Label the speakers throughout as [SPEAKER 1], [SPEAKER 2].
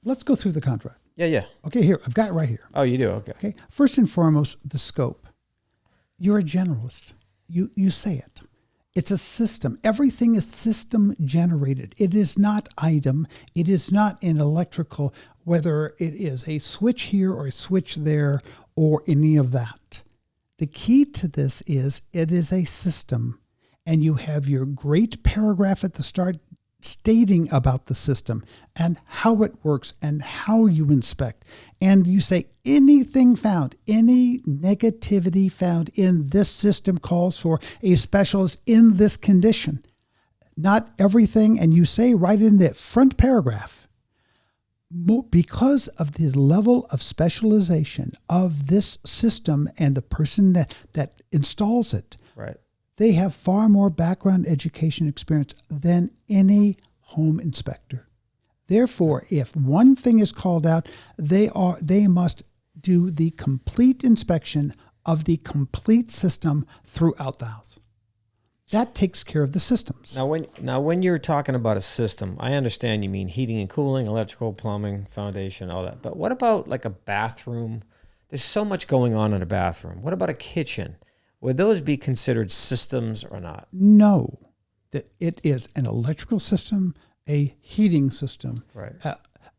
[SPEAKER 1] let's go through the contract.
[SPEAKER 2] Yeah.
[SPEAKER 1] Okay, here, I've got it right here.
[SPEAKER 2] Oh, you do? Okay.
[SPEAKER 1] Okay. First and foremost, the scope. You're a generalist. You say it. It's a system. Everything is system generated. It is not item. It is not an electrical, whether it is a switch here or a switch there or any of that. The key to this is it is a system, and you have your great paragraph at the start stating about the system and how it works and how you inspect. And you say anything found, any negativity found in this system calls for a specialist in this condition. Not everything, and you say right in the front paragraph, because of the level of specialization of this system and the person that installs it,
[SPEAKER 2] right,
[SPEAKER 1] they have far more background education experience than any home inspector. Therefore, if one thing is called out, they must do the complete inspection of the complete system throughout the house. That takes care of the systems.
[SPEAKER 2] Now, when you're talking about a system, I understand you mean heating and cooling, electrical, plumbing, foundation, all that. But what about like a bathroom? There's so much going on in a bathroom. What about a kitchen? Would those be considered systems or not?
[SPEAKER 1] No. It is an electrical system, a heating system,
[SPEAKER 2] right,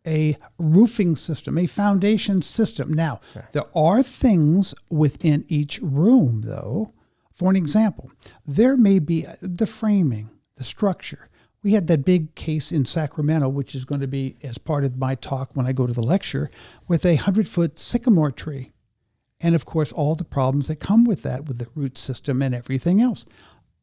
[SPEAKER 1] a roofing system, a foundation system. Now, there are things within each room, though. For an example, there may be the framing, the structure. We had that big case in Sacramento, which is going to be as part of my talk when I go to the lecture, with a 100-foot sycamore tree. And, of course, all the problems that come with that, with the root system and everything else.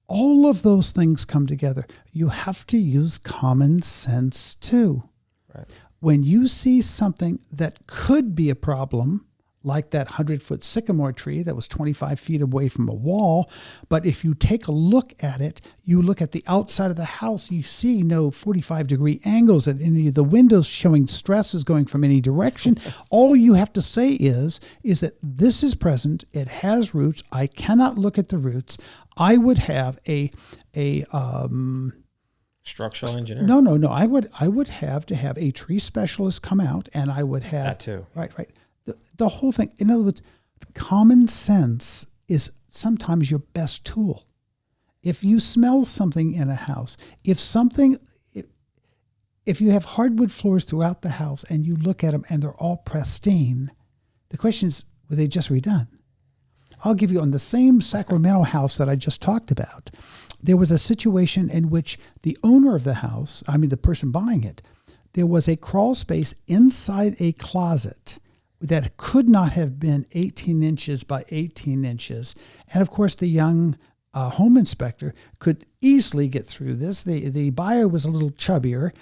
[SPEAKER 1] All of those things come together. You have to use common sense, too.
[SPEAKER 2] Right.
[SPEAKER 1] When you see something that could be a problem, like that 100-foot sycamore tree that was 25 feet away from a wall. But if you take a look at it, you look at the outside of the house, you see no 45-degree angles at any of the windows showing stresses going from any direction. All you have to say is that this is present. It has roots. I cannot look at the roots. I would have a
[SPEAKER 2] structural engineer.
[SPEAKER 1] No. I would have to have a tree specialist come out, and I would have
[SPEAKER 2] that too.
[SPEAKER 1] Right. The whole thing. In other words, common sense is sometimes your best tool. If you smell something in a house, if you have hardwood floors throughout the house and you look at them and they're all pristine, the question is, were they just redone? I'll give you on the same Sacramento house that I just talked about. There was a situation in which the owner of the house, the person buying it, there was a crawl space inside a closet that could not have been 18 inches by 18 inches. And of course, the young home inspector could easily get through this. The buyer was a little chubbier,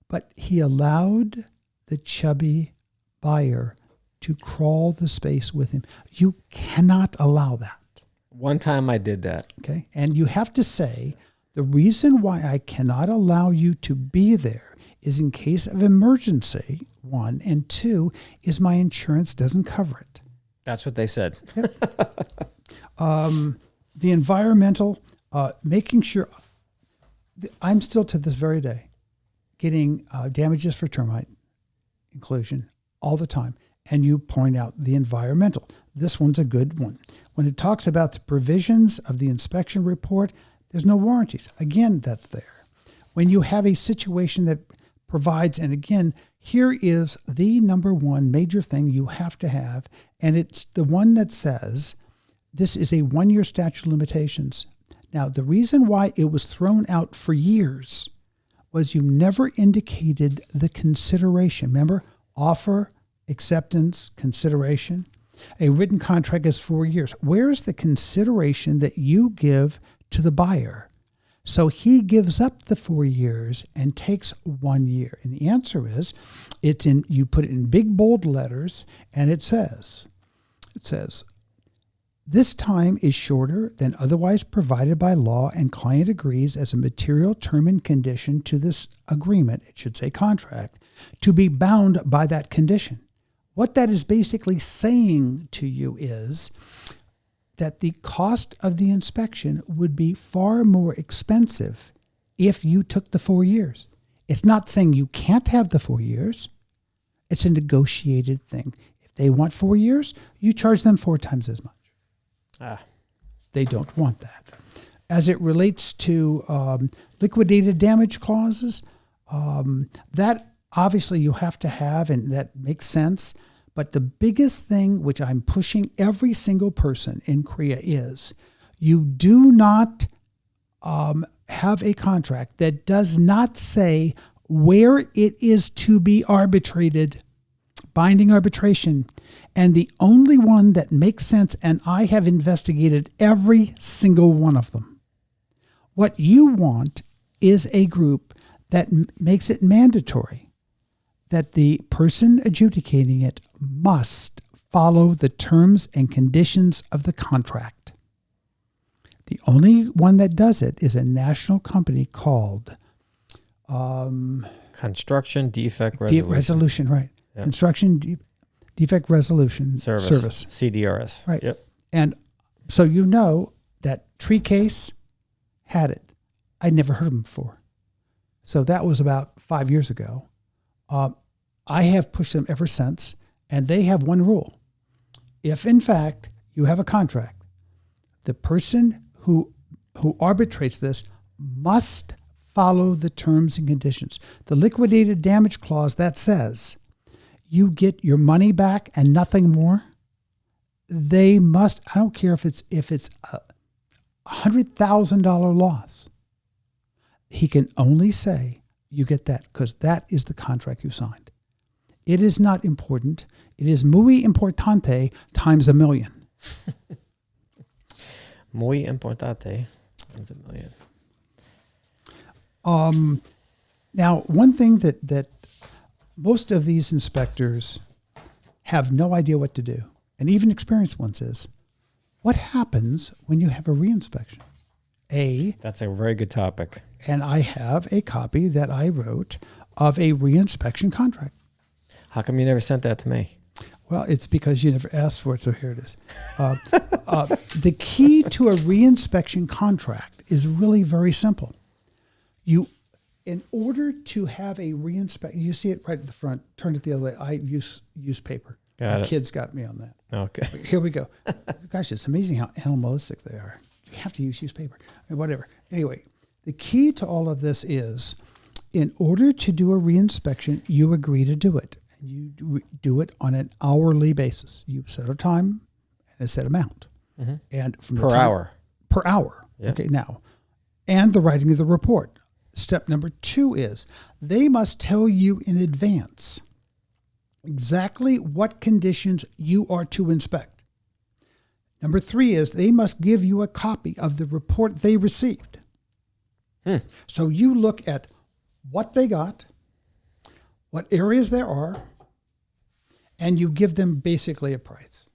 [SPEAKER 1] but he allowed the chubby buyer to crawl the space with him. You cannot allow that.
[SPEAKER 2] One time I did that.
[SPEAKER 1] Okay. And you have to say, the reason why I cannot allow you to be there is in case of emergency, one, and two, is my insurance doesn't cover it.
[SPEAKER 2] That's what they said.
[SPEAKER 1] Yep. The environmental, making sure, I'm still to this very day getting damages for termite inclusion all the time. And you point out the environmental. This one's a good one. When it talks about the provisions of the inspection report, there's no warranties. Again, that's there. When you have a situation that provides, and again, here is the number one major thing you have to have, and it's the one that says this is a 1-year statute of limitations. Now, the reason why it was thrown out for years was you never indicated the consideration. Remember, offer, acceptance, consideration. A written contract is 4 years. Where is the consideration that you give to the buyer? So he gives up the 4 years and takes 1 year. And the answer is, you put it in big bold letters, and it says, this time is shorter than otherwise provided by law, and client agrees as a material term and condition to this agreement, it should say contract, to be bound by that condition. What that is basically saying to you is that the cost of the inspection would be far more expensive if you took the 4 years. It's not saying you can't have the 4 years. It's a negotiated thing. If they want 4 years, you charge them 4 times as much. They don't want that. As it relates to liquidated damage clauses, that obviously you have to have, and that makes sense. But the biggest thing which I'm pushing every single person in CREIA is you do not have a contract that does not say where it is to be arbitrated, binding arbitration. And the only one that makes sense, and I have investigated every single one of them. What you want is a group that makes it mandatory that the person adjudicating it must follow the terms and conditions of the contract. The only one that does it is a national company called
[SPEAKER 2] Construction Defect Resolution.
[SPEAKER 1] Resolution, right. Yep. Construction Defect Resolution Service.
[SPEAKER 2] CDRS.
[SPEAKER 1] Right.
[SPEAKER 2] Yep.
[SPEAKER 1] And so you know that Tree Case had it. I'd never heard of them before. So that was about 5 years ago. I have pushed them ever since, and they have one rule. If, in fact, you have a contract, the person who arbitrates this must follow the terms and conditions. The liquidated damage clause that says you get your money back and nothing more, they must, I don't care if it's a $100,000 loss. He can only say you get that because that is the contract you signed. It is not important. It is muy importante times a million.
[SPEAKER 2] Muy importante times a million.
[SPEAKER 1] Now, one thing that most of these inspectors have no idea what to do, and even experienced ones, is what happens when you have a reinspection?
[SPEAKER 2] That's a very good topic.
[SPEAKER 1] And I have a copy that I wrote of a reinspection contract.
[SPEAKER 2] How come you never sent that to me?
[SPEAKER 1] Well, it's because you never asked for it, so here it is. The key to a reinspection contract is really very simple. In order to have a reinspection, you see it right at the front. Turn it the other way. I use paper. My kids got me on that.
[SPEAKER 2] Okay.
[SPEAKER 1] Here we go. Gosh, it's amazing how animalistic they are. You have to use paper. Whatever. Anyway, the key to all of this is, in order to do a reinspection, you agree to do it. And you do it on an hourly basis. You set a time and a set amount. Mm-hmm. And from
[SPEAKER 2] per hour.
[SPEAKER 1] Per hour. Yeah. Okay, now. And the writing of the report. Step number 2 is they must tell you in advance exactly what conditions you are to inspect. Number 3 is they must give you a copy of the report they received. So you look at what they got, what areas there are, and you give them basically a price.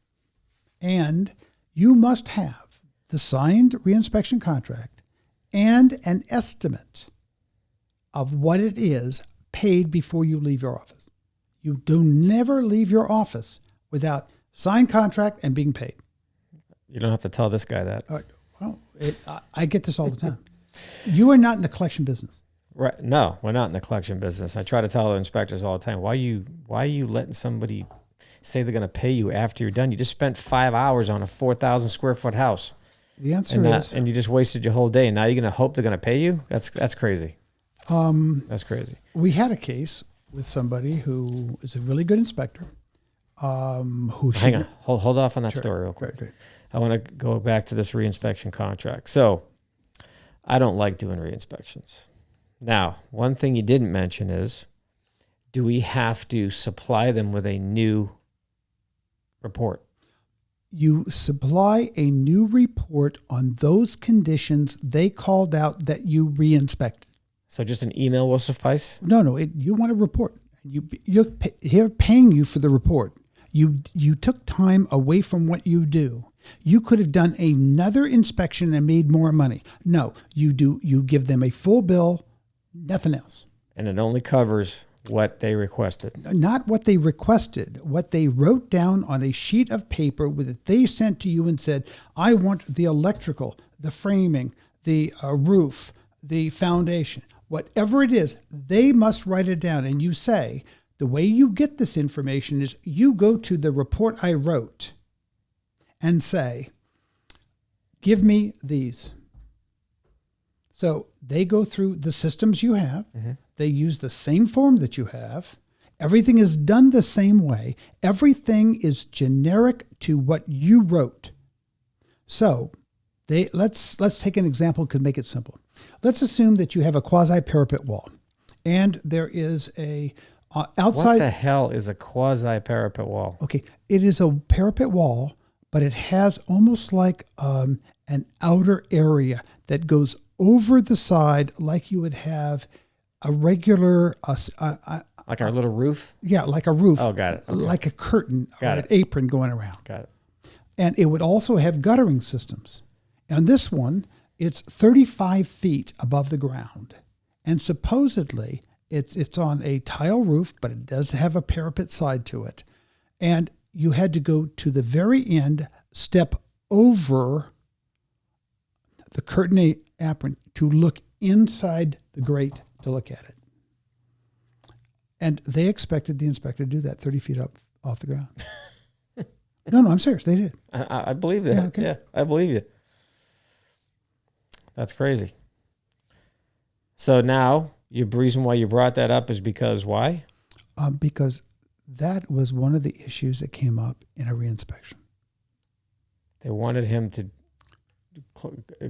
[SPEAKER 1] And you must have the signed reinspection contract and an estimate of what it is paid before you leave your office. You do never leave your office without signed contract and being paid.
[SPEAKER 2] You don't have to tell this guy that.
[SPEAKER 1] Well, I get this all the time. You are not in the collection business.
[SPEAKER 2] Right. No, we're not in the collection business. I try to tell the inspectors all the time, why are you letting somebody say they're going to pay you after you're done? You just spent 5 hours on a 4,000 square foot house.
[SPEAKER 1] The answer is...
[SPEAKER 2] And you just wasted your whole day, and now you're going to hope they're going to pay you? That's crazy. That's crazy.
[SPEAKER 1] We had a case with somebody who is a really good inspector. Hang
[SPEAKER 2] on. Hold off on that story real quick. Great. I want to go back to this reinspection contract. So I don't like doing reinspections. Now, one thing you didn't mention is, do we have to supply them with a new report?
[SPEAKER 1] You supply a new report on those conditions they called out that you reinspected.
[SPEAKER 2] So just an email will suffice?
[SPEAKER 1] No. You want a report. You're paying you for the report. You took time away from what you do. You could have done another inspection and made more money. No, you give them a full bill, nothing else.
[SPEAKER 2] And it only covers what they requested.
[SPEAKER 1] Not what they requested, what they wrote down on a sheet of paper that they sent to you and said, I want the electrical, the framing, the roof, the foundation. Whatever it is, they must write it down. And you say The way you get this information is you go to the report I wrote and say, give me these. So they go through the systems you have. Mm-hmm. They use the same form that you have. Everything is done the same way. Everything is generic to what you wrote. So let's take an example to make it simple. Let's assume that you have a quasi parapet wall, and there is a outside.
[SPEAKER 2] What the hell is a quasi parapet wall?
[SPEAKER 1] Okay, it is a parapet wall, but it has almost like an outer area that goes over the side, like you would have a regular
[SPEAKER 2] like our little roof?
[SPEAKER 1] Yeah, like a roof.
[SPEAKER 2] Oh, got it. Okay.
[SPEAKER 1] Like a curtain or an apron going around.
[SPEAKER 2] Got it.
[SPEAKER 1] And it would also have guttering systems. And this one, it's 35 feet above the ground. And supposedly, it's on a tile roof, but it does have a parapet side to it. And you had to go to the very end, step over the curtain apron to look inside the grate to look at it. And they expected the inspector to do that 30 feet up off the ground. No, I'm serious. They did.
[SPEAKER 2] I believe that. Yeah, okay. Yeah, I believe you. That's crazy. So now, the reason why you brought that up is because why?
[SPEAKER 1] Because that was one of the issues that came up in a reinspection.
[SPEAKER 2] They wanted him to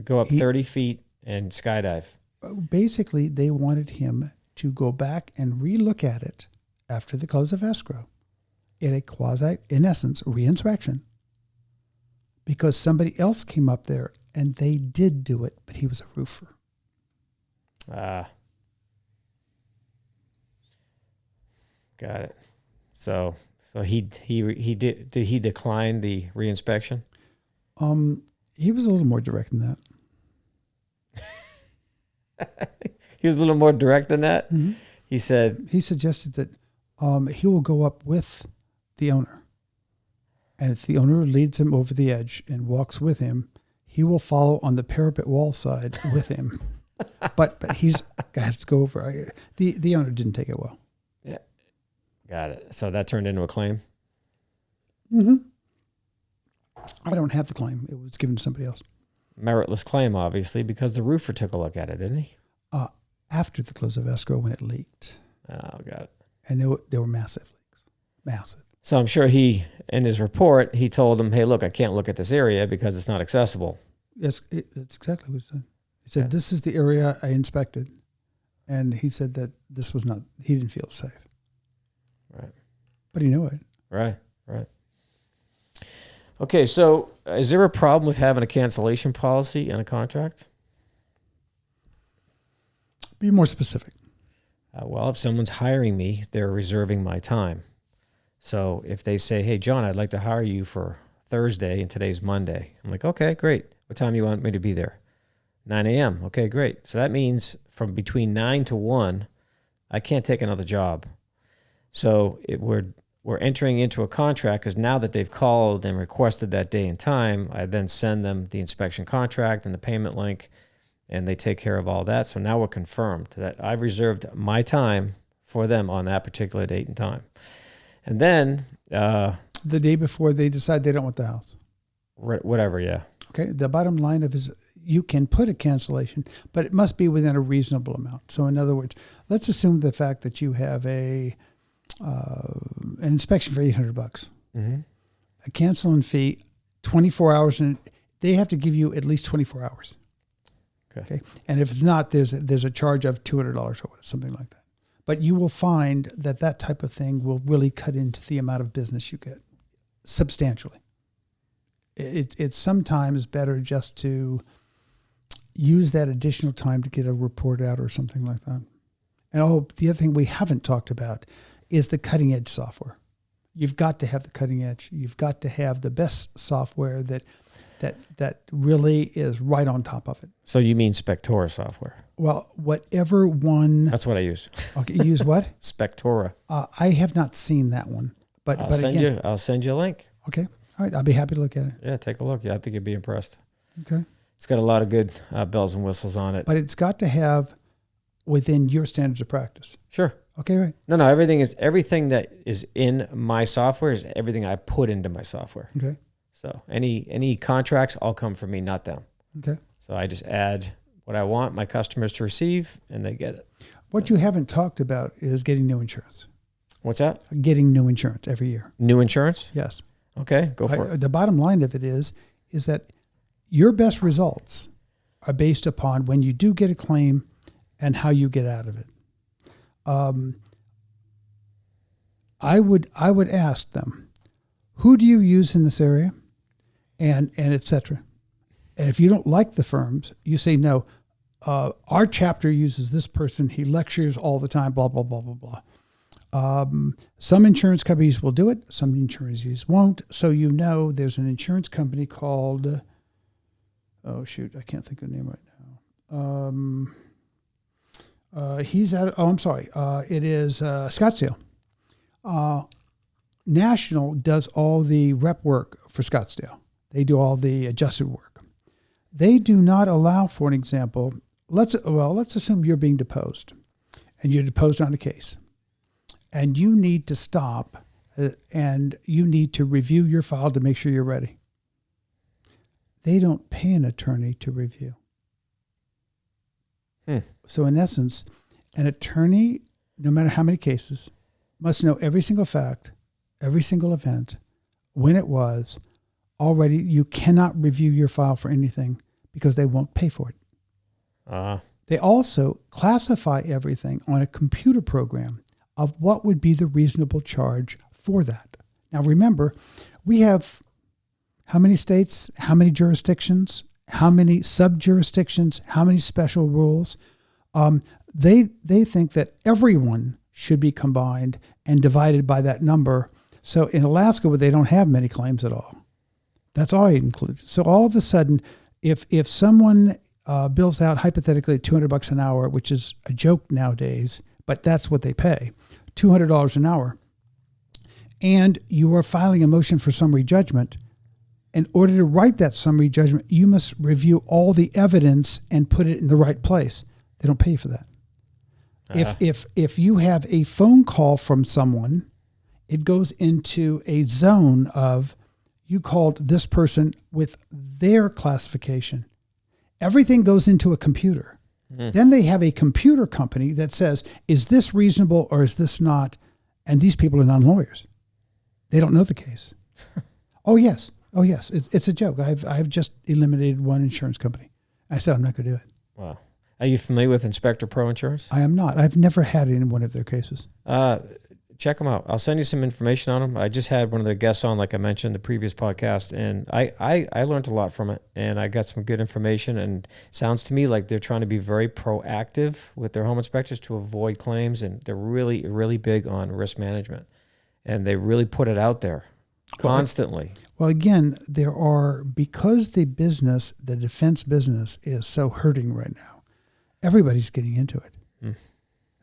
[SPEAKER 2] go up 30 feet and skydive.
[SPEAKER 1] Basically, they wanted him to go back and relook at it after the close of escrow in a quasi, in essence, reinspection, because somebody else came up there and they did do it, but he was a roofer.
[SPEAKER 2] Got it. So he did he decline the reinspection?
[SPEAKER 1] He was a little more direct than that.
[SPEAKER 2] He was a little more direct than that.
[SPEAKER 1] Mm-hmm.
[SPEAKER 2] He
[SPEAKER 1] suggested that he will go up with the owner, and if the owner leads him over the edge and walks with him, he will follow on the parapet wall side with him. but he's has to go over. The owner didn't take it well.
[SPEAKER 2] Yeah, got it. So that turned into a claim.
[SPEAKER 1] Mm-hmm. I don't have the claim. It was given to somebody else.
[SPEAKER 2] Meritless claim, obviously, because the roofer took a look at it, didn't he?
[SPEAKER 1] After the close of escrow, when it leaked.
[SPEAKER 2] Oh, got it.
[SPEAKER 1] And there were massive leaks. Massive.
[SPEAKER 2] So I'm sure in his report, he told him, hey, look, I can't look at this area because it's not accessible.
[SPEAKER 1] Yes, it's exactly what he said. He said, This is the area I inspected. And he said that this was not, he didn't feel safe.
[SPEAKER 2] Right.
[SPEAKER 1] But he knew it.
[SPEAKER 2] Right. Okay, so is there a problem with having a cancellation policy in a contract?
[SPEAKER 1] Be more specific.
[SPEAKER 2] Well, if someone's hiring me, they're reserving my time. So if they say, hey, John, I'd like to hire you for Thursday and today's Monday. I'm like, okay, great. What time do you want me to be there? 9 a.m. Okay, great. So that means from between 9 to 1, I can't take another job. So we're entering into a contract because now that they've called and requested that day and time, I then send them the inspection contract and the payment link, and they take care of all that. So now we're confirmed that I've reserved my time for them on that particular date and time. And then
[SPEAKER 1] the day before they decide they don't want the house.
[SPEAKER 2] Whatever, yeah.
[SPEAKER 1] Okay, the bottom line of is you can put a cancellation, but it must be within a reasonable amount. So in other words, let's assume the fact that you have an inspection for $800,
[SPEAKER 2] mm-hmm.
[SPEAKER 1] a canceling fee, 24 hours, and they have to give you at least 24 hours. Okay. And if it's not, there's a charge of $200 or something like that. But you will find that type of thing will really cut into the amount of business you get substantially. It's sometimes better just to use that additional time to get a report out or something like that. And the other thing we haven't talked about is the cutting edge software. You've got to have the cutting edge. You've got to have the best software that really is right on top of it.
[SPEAKER 2] So you mean Spectora software?
[SPEAKER 1] Well, whatever one.
[SPEAKER 2] That's what I use.
[SPEAKER 1] Okay, you use what?
[SPEAKER 2] Spectora.
[SPEAKER 1] I have not seen that one, but
[SPEAKER 2] I'll send you a link.
[SPEAKER 1] Okay, all right. I'll be happy to look at it.
[SPEAKER 2] Yeah, take a look. Yeah, I think you'd be impressed.
[SPEAKER 1] Okay.
[SPEAKER 2] It's got a lot of good bells and whistles on it.
[SPEAKER 1] But it's got to have within your standards of practice.
[SPEAKER 2] Sure.
[SPEAKER 1] Okay, right.
[SPEAKER 2] No, everything that is in my software is everything I put into my software.
[SPEAKER 1] Okay.
[SPEAKER 2] So any contracts all come from me, not them.
[SPEAKER 1] Okay.
[SPEAKER 2] So I just add what I want my customers to receive, and they get it.
[SPEAKER 1] What you haven't talked about is getting new insurance.
[SPEAKER 2] What's that?
[SPEAKER 1] Getting new insurance every year.
[SPEAKER 2] New insurance?
[SPEAKER 1] Yes.
[SPEAKER 2] Okay, go for it.
[SPEAKER 1] The bottom line of it is that your best results are based upon when you do get a claim and how you get out of it. I would ask them, who do you use in this area, and et cetera. And if you don't like the firms, you say, no, our chapter uses this person. He lectures all the time, blah, blah, blah, blah, blah. Some insurance companies will do it. Some insurance companies won't. So there's an insurance company called, I can't think of the name right now. It is Scottsdale. National does all the rep work for Scottsdale. They do all the adjusted work. They do not allow, for an example, let's assume you're being deposed, and you're deposed on a case, and you need to stop, and you need to review your file to make sure you're ready. They don't pay an attorney to review. So in essence, an attorney, no matter how many cases, must know every single fact, every single event, when it was. Already, you cannot review your file for anything because they won't pay for it. They also classify everything on a computer program of what would be the reasonable charge for that. Now, remember, we have how many states, how many jurisdictions, how many sub-jurisdictions, how many special rules. They think that everyone should be combined and divided by that number. So in Alaska, where they don't have many claims at all, that's all it includes. So all of a sudden, if someone bills out hypothetically $200 an hour, which is a joke nowadays, but that's what they pay, $200 an hour, and you are filing a motion for summary judgment, in order to write that summary judgment, you must review all the evidence and put it in the right place. They don't pay you for that. If you have a phone call from someone, it goes into a zone of, you called this person with their classification. Everything goes into a computer. Then they have a computer company that says, is this reasonable or is this not? And these people are non-lawyers. They don't know the case. Oh, yes. It's a joke. I've just eliminated one insurance company. I said, I'm not going to do it.
[SPEAKER 2] Wow. Are you familiar with Inspector Pro Insurance?
[SPEAKER 1] I am not. I've never had it in one of their cases.
[SPEAKER 2] Check them out. I'll send you some information on them. I just had one of their guests on, like I mentioned in the previous podcast, and I learned a lot from it, and I got some good information, and it sounds to me like they're trying to be very proactive with their home inspectors to avoid claims, and they're really, really big on risk management, and they really put it out there constantly.
[SPEAKER 1] Well, again, because the defense business is so hurting right now, everybody's getting into it.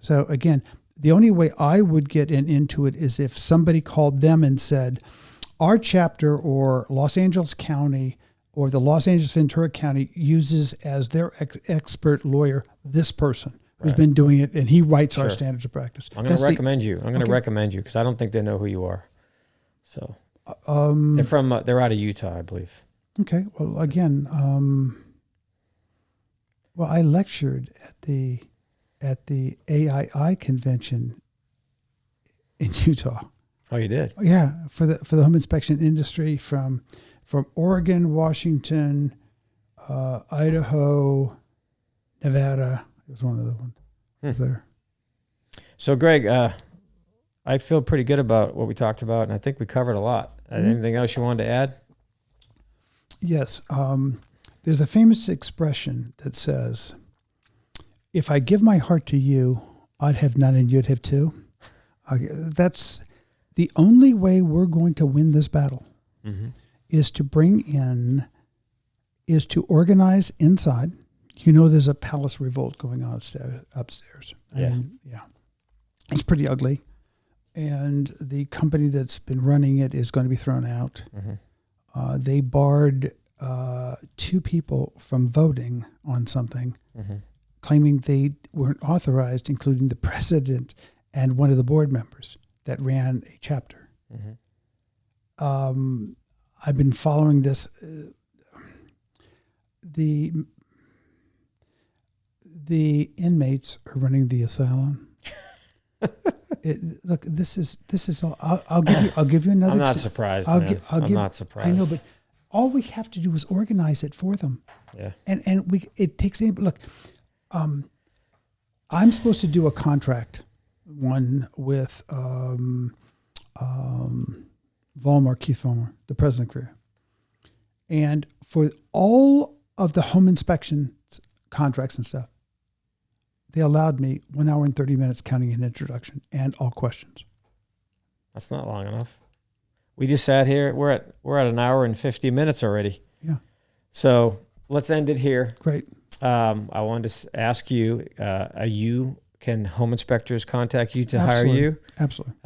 [SPEAKER 1] So again, the only way I would get into it is if somebody called them and said, our chapter or Los Angeles County or the Los Angeles Ventura County uses as their expert lawyer this person who's been doing it, and he writes our standards of practice.
[SPEAKER 2] I'm going to recommend you. I'm going to recommend you because I don't think they know who you are. So they're out of Utah, I believe.
[SPEAKER 1] Okay. Well, again, I lectured at the AII convention in Utah.
[SPEAKER 2] Oh, you did?
[SPEAKER 1] Yeah, for the home inspection industry from Oregon, Washington, Idaho, Nevada. It was one of the ones there.
[SPEAKER 2] So, Greg, I feel pretty good about what we talked about, and I think we covered a lot. Anything else you wanted to add?
[SPEAKER 1] Yes. There's a famous expression that says, if I give my heart to you, I'd have none and you'd have two. That's the only way we're going to win this battle, is to organize inside. There's a palace revolt going on upstairs. It's pretty ugly. And the company that's been running it is going to be thrown out. They barred 2 people from voting on something, claiming they weren't authorized, including the president and one of the board members that ran a chapter. I've been following this. The inmates are running the asylum. Look, this is all. I'll give you another.
[SPEAKER 2] I'm not surprised. I'm not surprised.
[SPEAKER 1] I know, but all we have to do is organize it for them.
[SPEAKER 2] Yeah.
[SPEAKER 1] And it takes. Look, I'm supposed to do a contract one with Vollmer, Keith Vollmer, the president of CREIA. And for all of the home inspection contracts and stuff, they allowed me 1 hour and 30 minutes counting an introduction and all questions.
[SPEAKER 2] That's not long enough. We just sat here. We're at an hour and 50 minutes already.
[SPEAKER 1] Yeah.
[SPEAKER 2] So let's end it here.
[SPEAKER 1] Great.
[SPEAKER 2] I wanted to ask you, can home inspectors contact you to hire you?
[SPEAKER 1] Absolutely.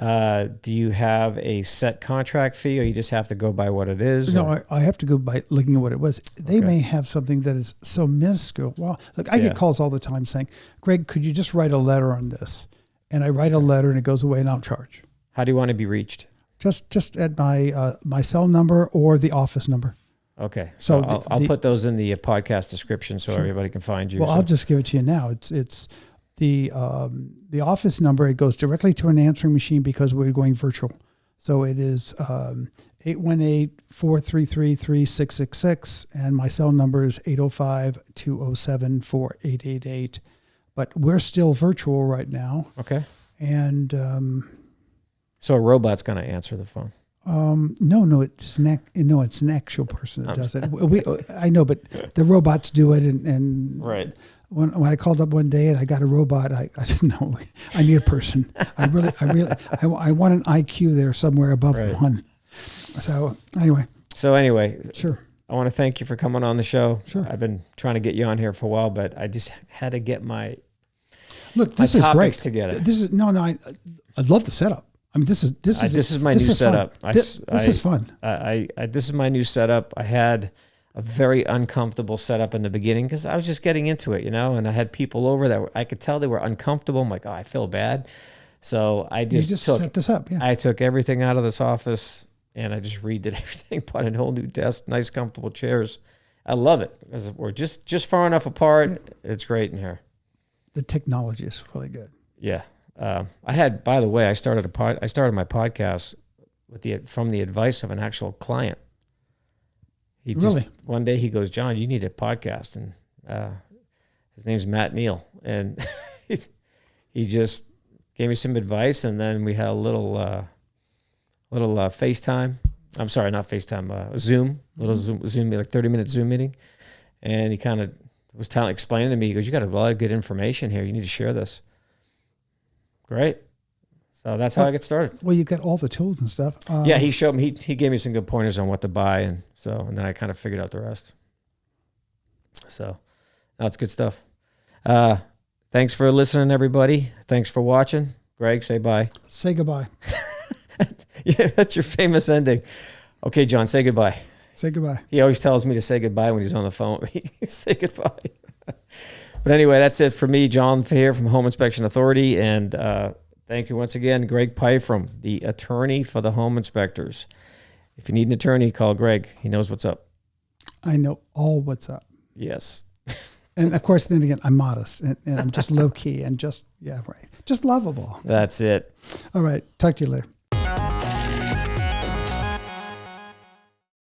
[SPEAKER 2] Do you have a set contract fee, or you just have to go by what it is?
[SPEAKER 1] No, I have to go by looking at what it was. They may have something that is so minuscule. Well, look, I get calls all the time saying, Greg, could you just write a letter on this? And I write a letter and it goes away and I'll charge.
[SPEAKER 2] How do you want to be reached?
[SPEAKER 1] Just at my cell number or the office number.
[SPEAKER 2] Okay. So I'll put those in the podcast description so everybody can find you.
[SPEAKER 1] Well, I'll just give it to you now. It's the office number. It goes directly to an answering machine because we're going virtual. So it is 818-433-3666, and my cell number is 805-207-4888. But we're still virtual right now.
[SPEAKER 2] Okay.
[SPEAKER 1] And
[SPEAKER 2] so a robot's going to answer the phone.
[SPEAKER 1] No, it's an actual person that does it. I know, but the robots do it, and
[SPEAKER 2] right.
[SPEAKER 1] When I called up one day and I got a robot, I said, no, I need a person. I want an IQ there somewhere above 1. So anyway.
[SPEAKER 2] Sure. I want to thank you for coming on the show.
[SPEAKER 1] Sure.
[SPEAKER 2] I've been trying to get you on here for a while, but I just had to get my
[SPEAKER 1] this is great
[SPEAKER 2] together.
[SPEAKER 1] This is I love the setup. I mean, this is my new
[SPEAKER 2] setup.
[SPEAKER 1] This is fun.
[SPEAKER 2] This is my new setup. I had a very uncomfortable setup in the beginning because I was just getting into it, and I had people over that I could tell they were uncomfortable. I'm like, oh, I feel bad. So I just
[SPEAKER 1] set this up. Yeah.
[SPEAKER 2] I took everything out of this office and I just redid everything, put in a whole new desk, nice, comfortable chairs. I love it because we're just far enough apart. Yeah. It's great in here.
[SPEAKER 1] The technology is really good.
[SPEAKER 2] Yeah. By the way, I started my podcast from the advice of an actual client. One day he goes, John, you need a podcast. And his name's Matt Neal. And he just gave me some advice. And then we had a little FaceTime. I'm sorry, not FaceTime, Zoom, Zoom, like 30-minute Zoom meeting. And he kind of was explaining to me, he goes, you got a lot of good information here. You need to share this. Great. So that's how I get started.
[SPEAKER 1] Well, you got all the tools and stuff.
[SPEAKER 2] Yeah, he showed me. He gave me some good pointers on what to buy, and then I kind of figured out the rest. So that's good stuff. Thanks for listening, everybody. Thanks for watching. Greg, say bye.
[SPEAKER 1] Say goodbye.
[SPEAKER 2] Yeah, that's your famous ending. Okay, John, say goodbye.
[SPEAKER 1] Say goodbye.
[SPEAKER 2] He always tells me to say goodbye when he's on the phone with me. Say goodbye. But anyway, that's it for me, John here from Home Inspection Authority, and thank you once again, Greg Pyfrom, the attorney for the home inspectors. If you need an attorney, call Greg. He knows what's up.
[SPEAKER 1] I know all what's up.
[SPEAKER 2] Yes.
[SPEAKER 1] And of course, then again, I'm modest and I'm just low key and just lovable.
[SPEAKER 2] That's it.
[SPEAKER 1] All right. Talk to you later.